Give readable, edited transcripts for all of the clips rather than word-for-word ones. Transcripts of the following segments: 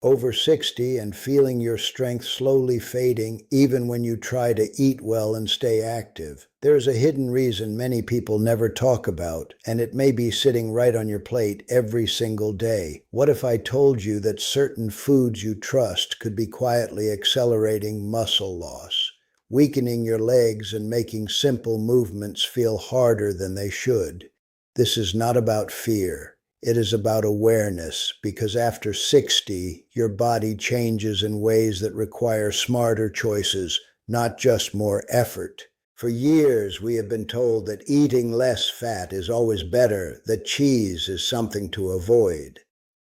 Over 60 and feeling your strength slowly fading even when you try to eat well and stay active. There is a hidden reason many people never talk about, and it may be sitting right on your plate every single day. What if I told you that certain foods you trust could be quietly accelerating muscle loss, weakening your legs and making simple movements feel harder than they should? This is not about fear. It is about awareness, because after 60, your body changes in ways that require smarter choices, not just more effort. For years, we have been told that eating less fat is always better, that cheese is something to avoid,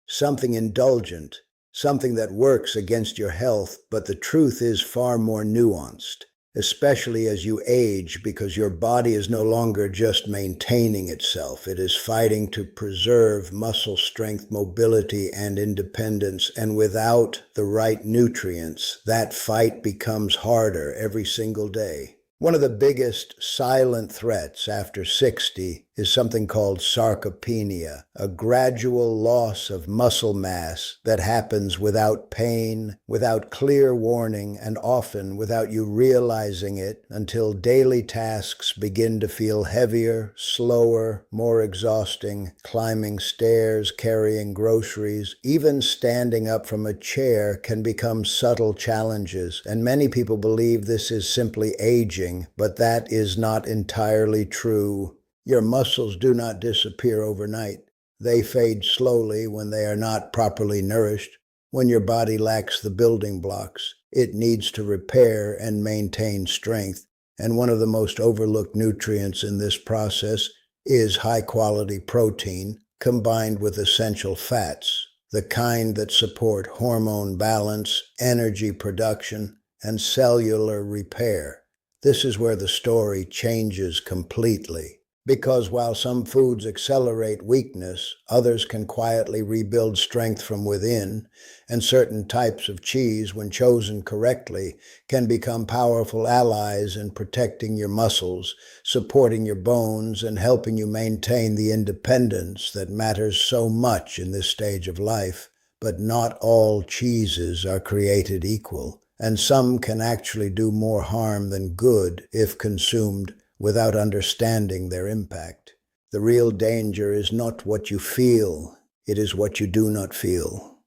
something indulgent, something that works against your health, but the truth is far more nuanced, especially as you age, because your body is no longer just maintaining itself. It is fighting to preserve muscle strength, mobility, and independence, and without the right nutrients, that fight becomes harder every single day. One of the biggest silent threats after 60 is something called sarcopenia, a gradual loss of muscle mass that happens without pain, without clear warning, and often without you realizing it until daily tasks begin to feel heavier, slower, more exhausting. Climbing stairs, carrying groceries, even standing up from a chair can become subtle challenges, and many people believe this is simply aging, but that is not entirely true. Your muscles do not disappear overnight. They fade slowly when they are not properly nourished. When your body lacks the building blocks it needs to repair and maintain strength. And one of the most overlooked nutrients in this process is high-quality protein combined with essential fats, the kind that support hormone balance, energy production, and cellular repair. This is where the story changes completely. Because while some foods accelerate weakness, others can quietly rebuild strength from within, and certain types of cheese, when chosen correctly, can become powerful allies in protecting your muscles, supporting your bones, and helping you maintain the independence that matters so much in this stage of life. But not all cheeses are created equal, and some can actually do more harm than good if consumed without understanding their impact. The real danger is not what you feel, it is what you do not feel.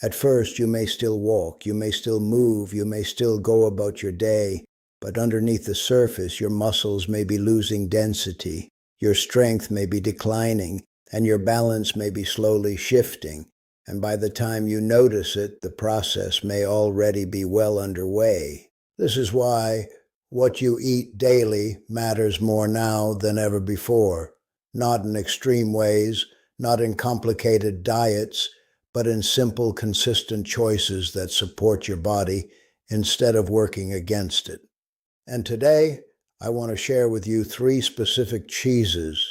At first, you may still walk, you may still move, you may still go about your day, but underneath the surface, your muscles may be losing density, your strength may be declining, and your balance may be slowly shifting. And by the time you notice it, the process may already be well underway. This is why what you eat daily matters more now than ever before, not in extreme ways, not in complicated diets, but in simple, consistent choices that support your body instead of working against it. And today, I want to share with you 3 specific cheeses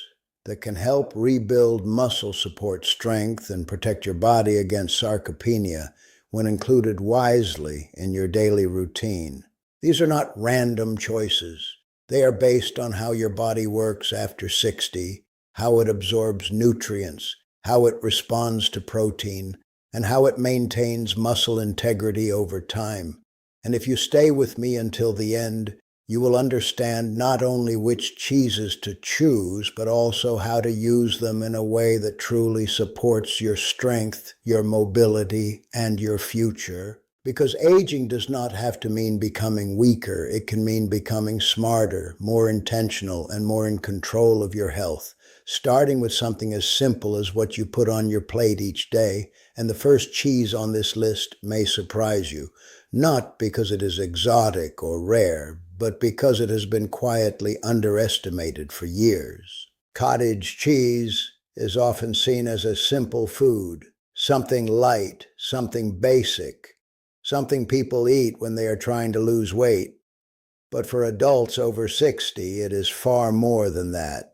that can help rebuild muscle support strength and protect your body against sarcopenia when included wisely in your daily routine. These are not random choices. They are based on how your body works after 60, how it absorbs nutrients, how it responds to protein, and how it maintains muscle integrity over time. And if you stay with me until the end, you will understand not only which cheeses to choose, but also how to use them in a way that truly supports your strength, your mobility, and your future. Because aging does not have to mean becoming weaker. It can mean becoming smarter, more intentional, and more in control of your health. Starting with something as simple as what you put on your plate each day, and the first cheese on this list may surprise you, not because it is exotic or rare, but because it has been quietly underestimated for years. Cottage cheese is often seen as a simple food, something light, something basic, something people eat when they are trying to lose weight. But for adults over 60, it is far more than that.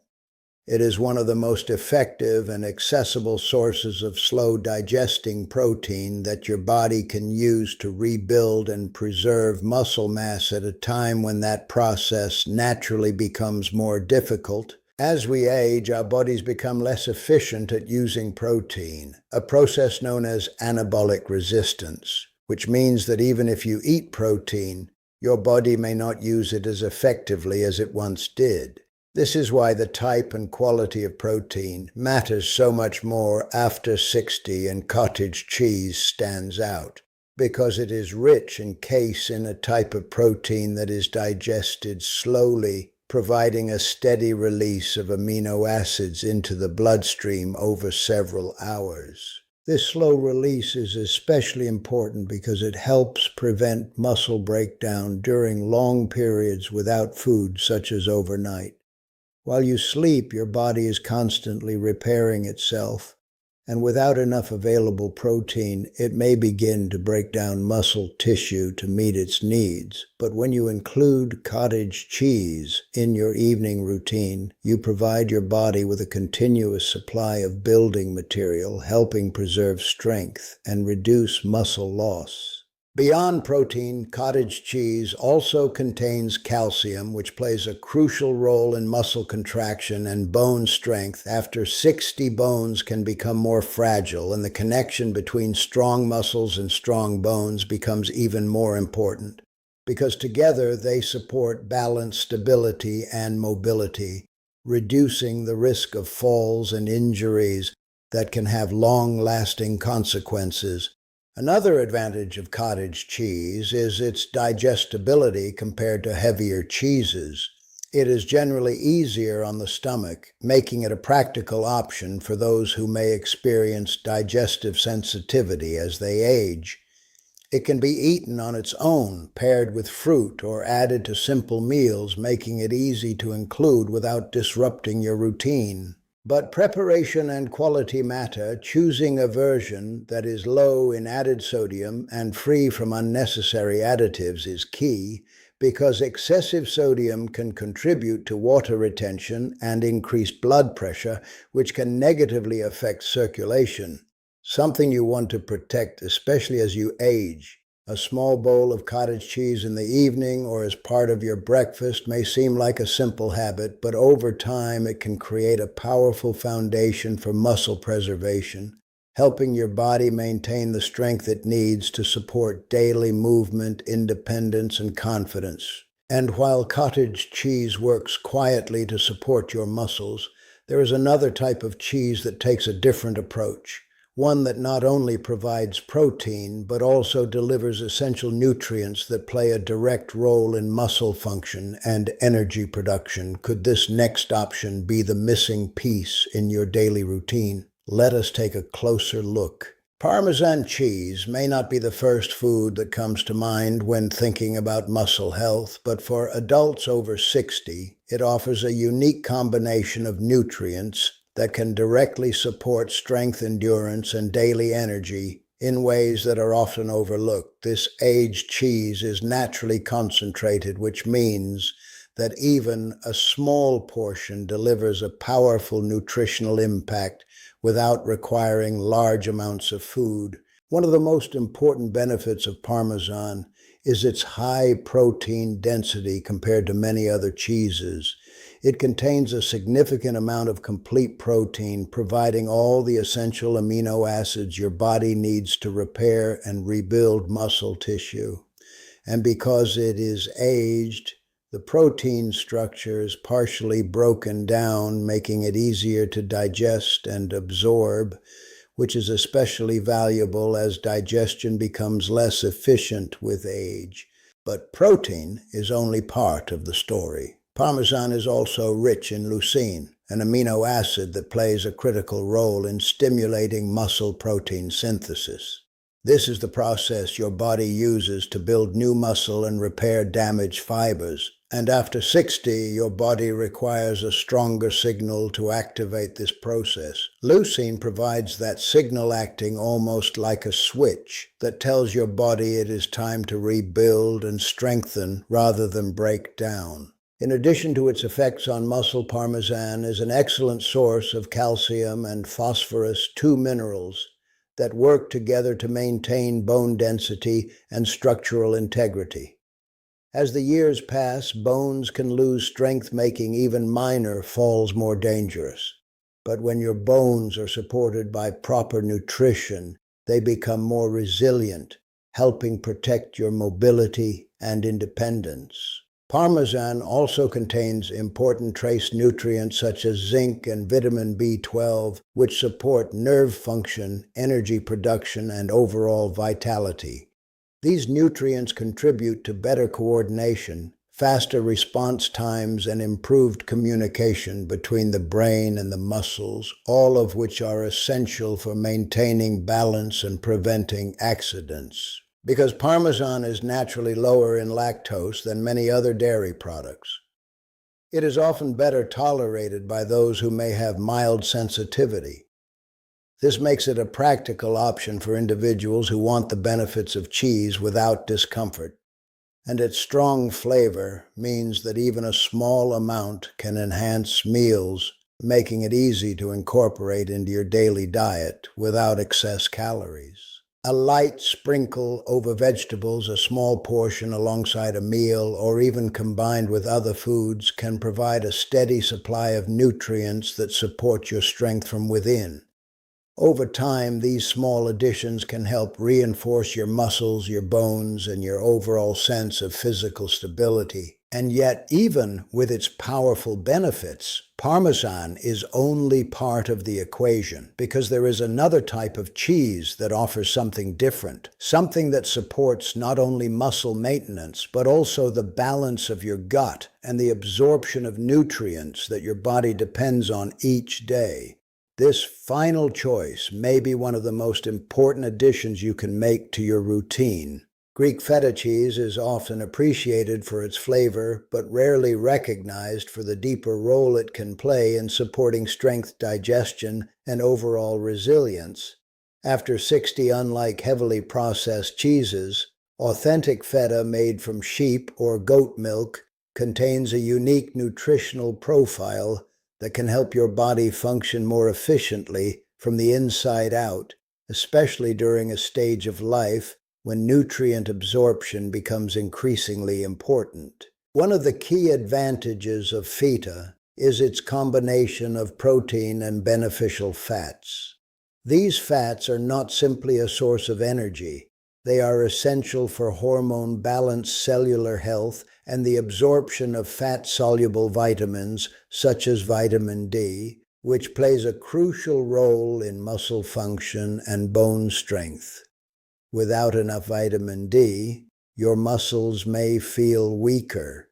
It is one of the most effective and accessible sources of slow-digesting protein that your body can use to rebuild and preserve muscle mass at a time when that process naturally becomes more difficult As we age, our bodies become less efficient at using protein, a process known as anabolic resistance, which means that even if you eat protein, your body may not use it as effectively as it once did. This is why the type and quality of protein matters so much more after 60, and cottage cheese stands out, because it is rich in casein, a type of protein that is digested slowly, providing a steady release of amino acids into the bloodstream over several hours. This slow release is especially important because it helps prevent muscle breakdown during long periods without food, such as overnight. While you sleep, your body is constantly repairing itself, and without enough available protein, it may begin to break down muscle tissue to meet its needs. But when you include cottage cheese in your evening routine, you provide your body with a continuous supply of building material, helping preserve strength and reduce muscle loss. Beyond protein, cottage cheese also contains calcium, which plays a crucial role in muscle contraction and bone strength. After 60, bones can become more fragile, and the connection between strong muscles and strong bones becomes even more important, because together they support balance, stability, and mobility, reducing the risk of falls and injuries that can have long-lasting consequences. Another advantage of cottage cheese is its digestibility compared to heavier cheeses. It is generally easier on the stomach, making it a practical option for those who may experience digestive sensitivity as they age. It can be eaten on its own, paired with fruit, or added to simple meals, making it easy to include without disrupting your routine. But preparation and quality matter. Choosing a version that is low in added sodium and free from unnecessary additives is key, because excessive sodium can contribute to water retention and increased blood pressure, which can negatively affect circulation. Something you want to protect, especially as you age. A small bowl of cottage cheese in the evening or as part of your breakfast may seem like a simple habit, but over time it can create a powerful foundation for muscle preservation, helping your body maintain the strength it needs to support daily movement, independence, and confidence. And while cottage cheese works quietly to support your muscles, there is another type of cheese that takes a different approach. One that not only provides protein, but also delivers essential nutrients that play a direct role in muscle function and energy production. Could this next option be the missing piece in your daily routine? Let us take a closer look. Parmesan cheese may not be the first food that comes to mind when thinking about muscle health, but for adults over 60, it offers a unique combination of nutrients that can directly support strength, endurance, and daily energy in ways that are often overlooked. This aged cheese is naturally concentrated, which means that even a small portion delivers a powerful nutritional impact without requiring large amounts of food. One of the most important benefits of Parmesan is its high protein density compared to many other cheeses. It contains a significant amount of complete protein, providing all the essential amino acids your body needs to repair and rebuild muscle tissue. And because it is aged, the protein structure is partially broken down, making it easier to digest and absorb, which is especially valuable as digestion becomes less efficient with age. But protein is only part of the story. Parmesan is also rich in leucine, an amino acid that plays a critical role in stimulating muscle protein synthesis. This is the process your body uses to build new muscle and repair damaged fibers. And after 60, your body requires a stronger signal to activate this process. Leucine provides that signal, acting almost like a switch that tells your body it is time to rebuild and strengthen rather than break down. In addition to its effects on muscle, Parmesan is an excellent source of calcium and phosphorus, two minerals that work together to maintain bone density and structural integrity. As the years pass, bones can lose strength, making even minor falls more dangerous. But when your bones are supported by proper nutrition, they become more resilient, helping protect your mobility and independence. Parmesan also contains important trace nutrients such as zinc and vitamin B12, which support nerve function, energy production, and overall vitality. These nutrients contribute to better coordination, faster response times, and improved communication between the brain and the muscles, all of which are essential for maintaining balance and preventing accidents. Because Parmesan is naturally lower in lactose than many other dairy products, it is often better tolerated by those who may have mild sensitivity. This makes it a practical option for individuals who want the benefits of cheese without discomfort. And its strong flavor means that even a small amount can enhance meals, making it easy to incorporate into your daily diet without excess calories. A light sprinkle over vegetables, a small portion alongside a meal, or even combined with other foods can provide a steady supply of nutrients that support your strength from within. Over time, these small additions can help reinforce your muscles, your bones, and your overall sense of physical stability. And yet, even with its powerful benefits, Parmesan is only part of the equation, because there is another type of cheese that offers something different, something that supports not only muscle maintenance, but also the balance of your gut and the absorption of nutrients that your body depends on each day. This final choice may be one of the most important additions you can make to your routine. Greek feta cheese is often appreciated for its flavor, but rarely recognized for the deeper role it can play in supporting strength, digestion, and overall resilience. After 60 unlike heavily processed cheeses, authentic feta made from sheep or goat milk contains a unique nutritional profile that can help your body function more efficiently from the inside out, especially during a stage of life when nutrient absorption becomes increasingly important. One of the key advantages of feta is its combination of protein and beneficial fats. These fats are not simply a source of energy. They are essential for hormone balance, cellular health, and the absorption of fat-soluble vitamins such as vitamin D, which plays a crucial role in muscle function and bone strength. Without enough vitamin D, your muscles may feel weaker,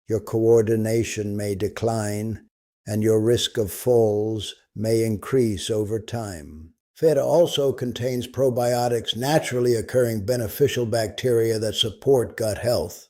your coordination may decline, and your risk of falls may increase over time. Feta also contains probiotics, naturally occurring beneficial bacteria that support gut health.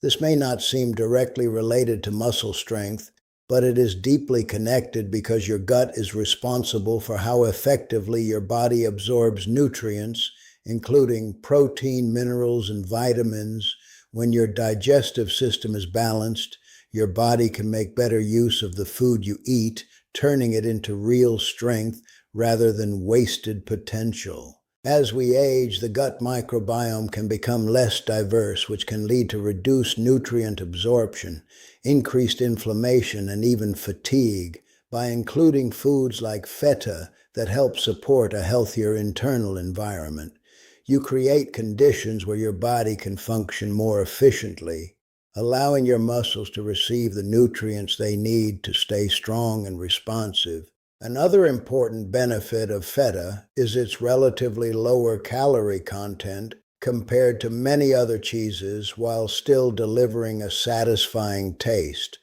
This may not seem directly related to muscle strength, but it is deeply connected because your gut is responsible for how effectively your body absorbs nutrients, including protein, minerals, and vitamins. When your digestive system is balanced, your body can make better use of the food you eat, turning it into real strength rather than wasted potential. As we age, the gut microbiome can become less diverse, which can lead to reduced nutrient absorption, increased inflammation, and even fatigue. By including foods like feta that help support a healthier internal environment, you create conditions where your body can function more efficiently, allowing your muscles to receive the nutrients they need to stay strong and responsive. Another important benefit of feta is its relatively lower calorie content compared to many other cheeses, while still delivering a satisfying taste.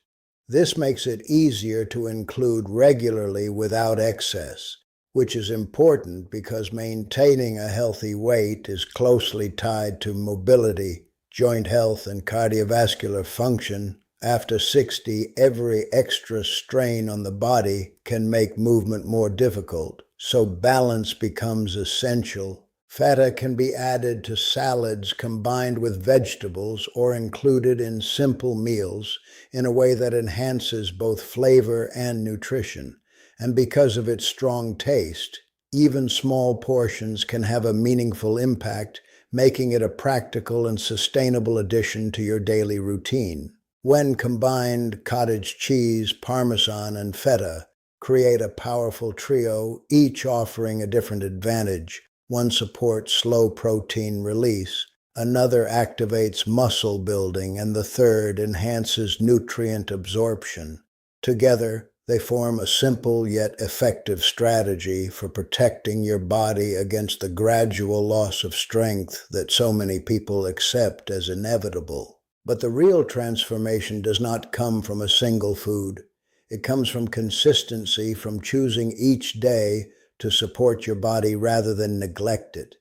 This makes it easier to include regularly without excess, which is important because maintaining a healthy weight is closely tied to mobility, joint health, and cardiovascular function. After 60, every extra strain on the body can make movement more difficult, so balance becomes essential. Feta can be added to salads combined with vegetables or included in simple meals in a way that enhances both flavor and nutrition. And because of its strong taste, even small portions can have a meaningful impact, making it a practical and sustainable addition to your daily routine. When combined, cottage cheese, parmesan, and feta create a powerful trio, each offering a different advantage. One supports slow protein release, another activates muscle building, and the third enhances nutrient absorption. Together, they form a simple yet effective strategy for protecting your body against the gradual loss of strength that so many people accept as inevitable. But the real transformation does not come from a single food. It comes from consistency, from choosing each day to support your body rather than neglect it.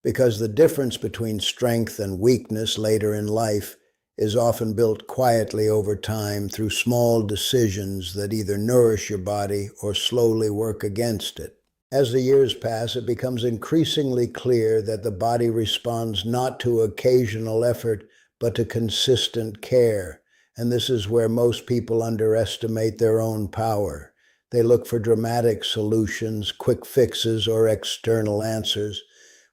Because the difference between strength and weakness later in life is often built quietly over time through small decisions that either nourish your body or slowly work against it. As the years pass, it becomes increasingly clear that the body responds not to occasional effort, but to consistent care. And this is where most people underestimate their own power. They look for dramatic solutions, quick fixes, or external answers,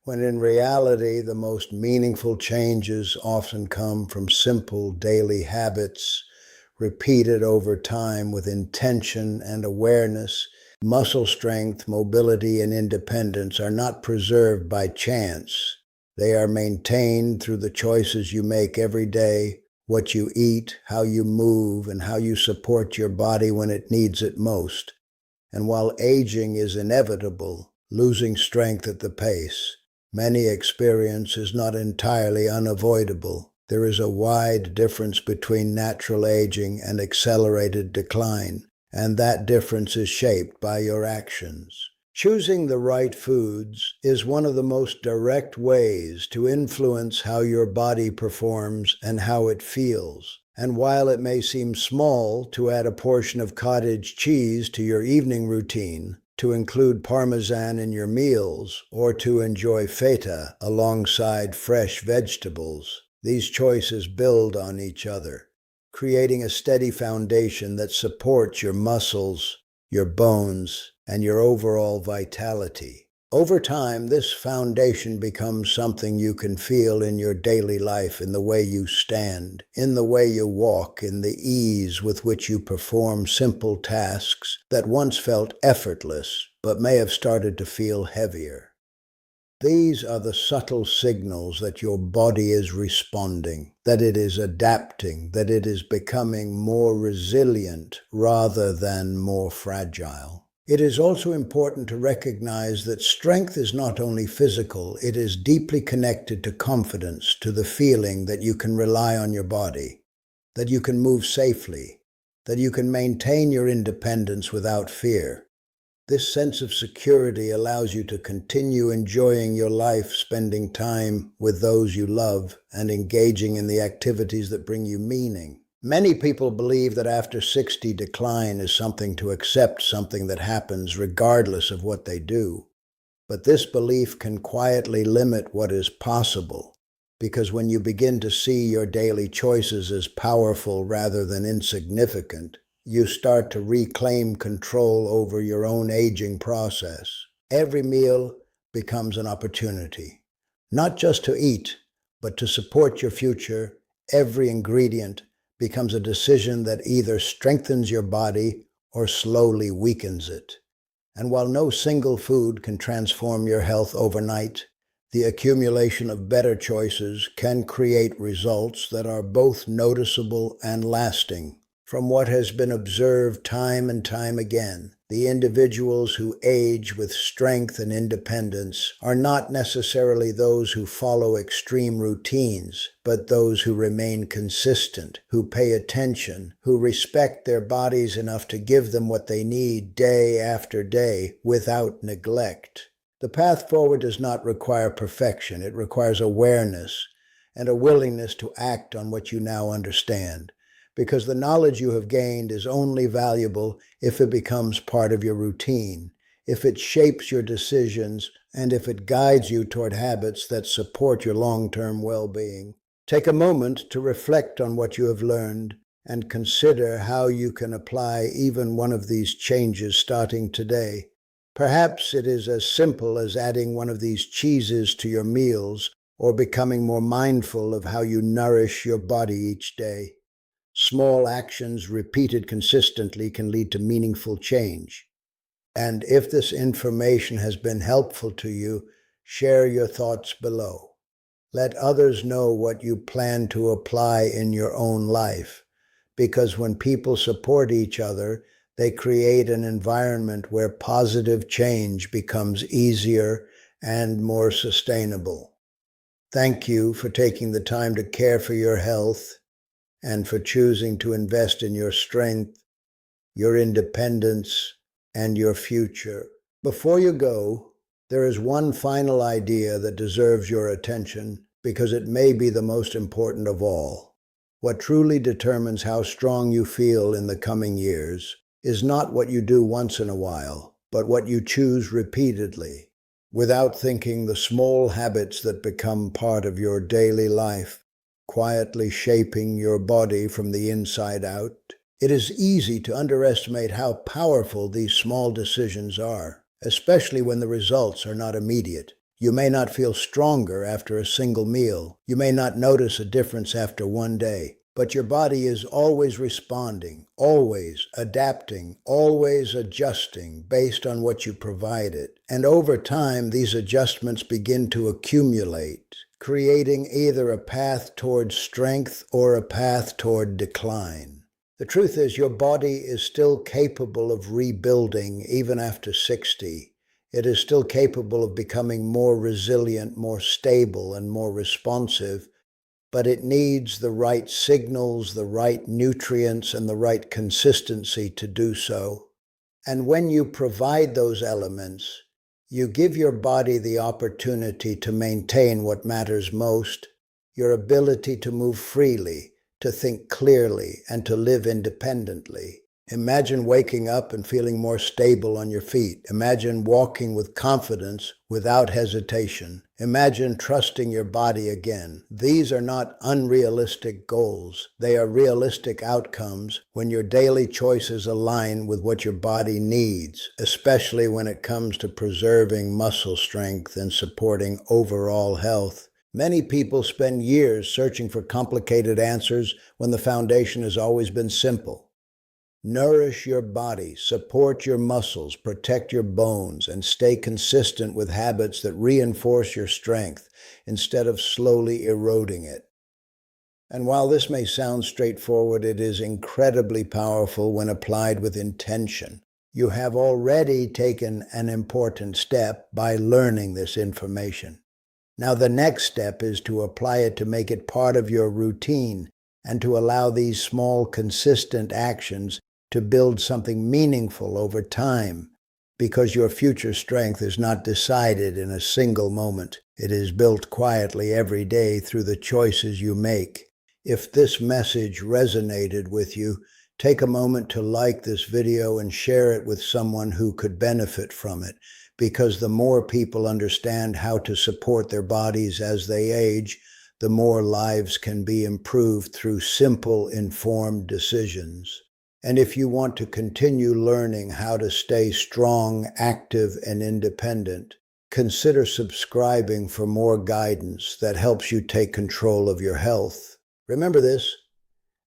when in reality, the most meaningful changes often come from simple daily habits, repeated over time with intention and awareness. Muscle strength, mobility, and independence are not preserved by chance. They are maintained through the choices you make every day, what you eat, how you move, and how you support your body when it needs it most. And while aging is inevitable, losing strength at the pace many experience is not entirely unavoidable. There is a wide difference between natural aging and accelerated decline, and that difference is shaped by your actions. Choosing the right foods is one of the most direct ways to influence how your body performs and how it feels. And while it may seem small to add a portion of cottage cheese to your evening routine, to include parmesan in your meals, or to enjoy feta alongside fresh vegetables, these choices build on each other, creating a steady foundation that supports your muscles, your bones, and your overall vitality. Over time, this foundation becomes something you can feel in your daily life, in the way you stand, in the way you walk, in the ease with which you perform simple tasks that once felt effortless, but may have started to feel heavier. These are the subtle signals that your body is responding, that it is adapting, that it is becoming more resilient rather than more fragile. It is also important to recognize that strength is not only physical, it is deeply connected to confidence, to the feeling that you can rely on your body, that you can move safely, that you can maintain your independence without fear. This sense of security allows you to continue enjoying your life, spending time with those you love, and engaging in the activities that bring you meaning. Many people believe that after 60, decline is something to accept, something that happens regardless of what they do. But this belief can quietly limit what is possible, because when you begin to see your daily choices as powerful rather than insignificant, you start to reclaim control over your own aging process. Every meal becomes an opportunity, not just to eat, but to support your future. Every ingredient becomes a decision that either strengthens your body or slowly weakens it. And while no single food can transform your health overnight, the accumulation of better choices can create results that are both noticeable and lasting. From what has been observed time and time again, the individuals who age with strength and independence are not necessarily those who follow extreme routines, but those who remain consistent, who pay attention, who respect their bodies enough to give them what they need day after day without neglect. The path forward does not require perfection. It requires awareness and a willingness to act on what you now understand, because the knowledge you have gained is only valuable if it becomes part of your routine, if it shapes your decisions, and if it guides you toward habits that support your long-term well-being. Take a moment to reflect on what you have learned and consider how you can apply even one of these changes starting today. Perhaps it is as simple as adding one of these cheeses to your meals, or becoming more mindful of how you nourish your body each day. Small actions repeated consistently can lead to meaningful change. And if this information has been helpful to you, share your thoughts below. Let others know what you plan to apply in your own life, because when people support each other, they create an environment where positive change becomes easier and more sustainable. Thank you for taking the time to care for your health and for choosing to invest in your strength, your independence, and your future. Before you go, there is one final idea that deserves your attention because it may be the most important of all. What truly determines how strong you feel in the coming years is not what you do once in a while, but what you choose repeatedly. Without thinking, the small habits that become part of your daily life, quietly shaping your body from the inside out. It is easy to underestimate how powerful these small decisions are, especially when the results are not immediate. You may not feel stronger after a single meal. You may not notice a difference after one day. But your body is always responding, always adapting, always adjusting based on what you provide it. And over time, these adjustments begin to accumulate, creating either a path toward strength or a path toward decline. The truth is, your body is still capable of rebuilding even after 60. It is still capable of becoming more resilient, more stable, and more responsive, but it needs the right signals, the right nutrients, and the right consistency to do so. And when you provide those elements, you give your body the opportunity to maintain what matters most, your ability to move freely, to think clearly, and to live independently. Imagine waking up and feeling more stable on your feet. Imagine walking with confidence without hesitation. Imagine trusting your body again. These are not unrealistic goals. They are realistic outcomes when your daily choices align with what your body needs, especially when it comes to preserving muscle strength and supporting overall health. Many people spend years searching for complicated answers when the foundation has always been simple. Nourish your body, support your muscles, protect your bones, and stay consistent with habits that reinforce your strength instead of slowly eroding it. And while this may sound straightforward, it is incredibly powerful when applied with intention. You have already taken an important step by learning this information. Now the next step is to apply it, to make it part of your routine, and to allow these small, consistent actions to build something meaningful over time, because your future strength is not decided in a single moment. It is built quietly every day through the choices you make. If this message resonated with you, take a moment to like this video and share it with someone who could benefit from it, because the more people understand how to support their bodies as they age, the more lives can be improved through simple, informed decisions. And if you want to continue learning how to stay strong, active, and independent, consider subscribing for more guidance that helps you take control of your health. Remember this,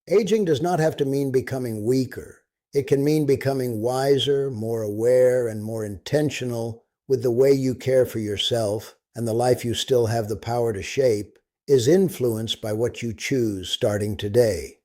aging does not have to mean becoming weaker. It can mean becoming wiser, more aware, and more intentional with the way you care for yourself, and the life you still have the power to shape is influenced by what you choose starting today.